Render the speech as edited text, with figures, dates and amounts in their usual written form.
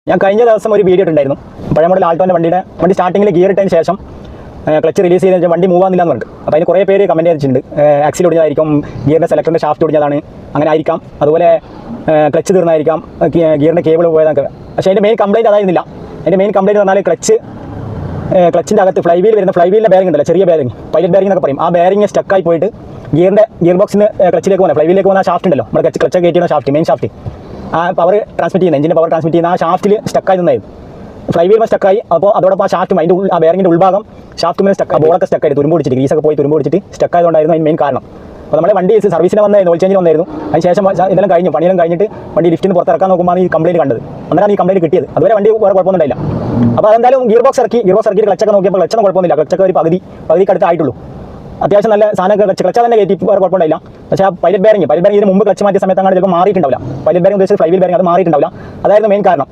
ഞാൻ കഴിഞ്ഞ ദിവസം ഒരു വീഡിയോ ഇട്ടുണ്ടായിരുന്നു. പഴയ മോഡൽ ആൾട്ടോൻ്റെ വണ്ടി സ്റ്റാർട്ടിങ്ങിൽ ഗിയർ ഇട്ടതിന് ശേഷം ക്ലച്ച് റിലീസ് ചെയ്ത് വണ്ടി മൂവ് ആകുന്നില്ല എന്ന് പറഞ്ഞിട്ട്. അപ്പോൾ അതിന് കുറേ പേര് കമൻറ്റ് ചെയ്തിട്ടുണ്ട്. ആക്സിൽ ഒടിഞ്ഞതായിരിക്കും, ഗിയറിൻ്റെ സെലക്ടറിൻ്റെ ഷാഫ്റ്റ് ഒടിഞ്ഞതാണ്, അങ്ങനെ ആയിരിക്കാം. അതുപോലെ ക്ലച്ച് തീർന്നായിരിക്കാം, ഗിയറിൻ്റെ കേബിൾ പോയതൊക്കെ. പക്ഷേ അതിൻ്റെ മെയിൻ കംപ്ലയിൻറ്റ് അതായിരുന്നില്ല. അതിൻ്റെ മെയിൻ കംപ്ലയിൻറ്റ് പറഞ്ഞാൽ ക്ലച്ചിൻ്റെ അകത്ത് ഫ്ലൈ വീലിൻ്റെ ബെയറിംഗ് ഉണ്ടല്ലോ, ചെറിയ ബെയറിംഗ്, പൈലറ്റ് ബെയറിംഗ് എന്നൊക്കെ പറയും. ആ ബെയറിംഗ് സ്റ്റക്കായി പോയിട്ട് ഗിയർ ബോക്സിന് ക്ലച്ചിലേക്ക് പോകുന്ന ഫ്ലൈ വീലിലേക്ക് പോകുന്ന ഷാഫ്റ്റ് ഉണ്ടല്ലോ, നമ്മുടെ ക്ലച്ച് കയറ്റിയ ഷാഫ്റ്റ്, മെയിൻ ഷാഫ്റ്റ്, ആ പവർ ട്രാൻസ്മിറ്റ് ചെയ്യുന്ന എഞ്ചിൻ്റെ പവർ ട്രാൻസ്മിറ്റ് ചെയ്യുന്ന ആ ഷാഫ്റ്റിൽ സ്റ്റക്കായി നിന്നായിരുന്നു. ഫ്ലൈ വീൽ സ്റ്റക്കായി. അപ്പോൾ അതോടൊപ്പം ആ ഷാഫ്റ്റ് ആ ബെയറിങ്ങിൻ്റെ ഉൾഭാഗം ഷാഫ്റ്റ് സ്റ്റക്കായി, ബോളൊക്കെ സ്റ്റക്കായി, തുരുമ്പ് പിടിച്ചിട്ട്, ഗ്രീസൊക്കെ പോയി തുരുമ്പ് പിടിച്ചിട്ട് സ്റ്റക്കായതുകൊണ്ടായിരുന്നു അതിന് മെയിൻ കാരണം. അപ്പോൾ നമ്മുടെ വണ്ടി സർവീസിന് വന്നായിരുന്നു, ഓയിൽ ചേഞ്ചിന് വന്നായിരുന്നു. അതിന് ശേഷം ഇതെല്ലാം കഴിഞ്ഞു, പണിയെല്ലാം കഴിഞ്ഞിട്ട് വണ്ടി ലിഫ്റ്റിൽ നിന്ന് പുറത്തിറക്കാൻ നോക്കുമ്പോൾ ഈ കംപ്ലയിൻറ്റ് കണ്ടത്. അന്നേരമാണ് ഈ കംപ്ലയിൻറ്റ് കിട്ടിയത്. അതുവരെ വണ്ടി വേറെ കുഴപ്പമൊന്നുമില്ല. അപ്പോൾ അതെന്തായാലും ഗിയർ ബോക്സ് ഇറക്കി ക്ലച്ചൊക്കെ നോക്കിയപ്പോൾ ക്ലച്ചൊന്നും കുഴപ്പമൊന്നുമില്ല. ക്ലച്ചൊക്കെ ഒരു പകുതിക്ക് ആയിട്ടുള്ളൂ. അത്യാവശ്യം നല്ല സാധനമൊക്കെ ക്ലച്ച് തന്നെ കയറ്റി വേറെ കുഴപ്പമുണ്ടായില്ല. പക്ഷേ ആ പൈലറ്റ് ബെയറിംഗ് ഇതിന് മുമ്പ് ക്ലച്ച് മാറ്റിയ സമയത്ത് അങ്ങനെ ചിലപ്പോൾ മാറിയിട്ടുണ്ടാവില്ല. പൈലറ്റ് ബെയറിംഗ് ഉദ്ദേശിച്ച് ഫ്ലൈ വീൽ ബെയറിംഗ് അത് മാറിയിട്ടുണ്ടാവില്ല. അതായിരുന്നു മെയിൻ കാരണം.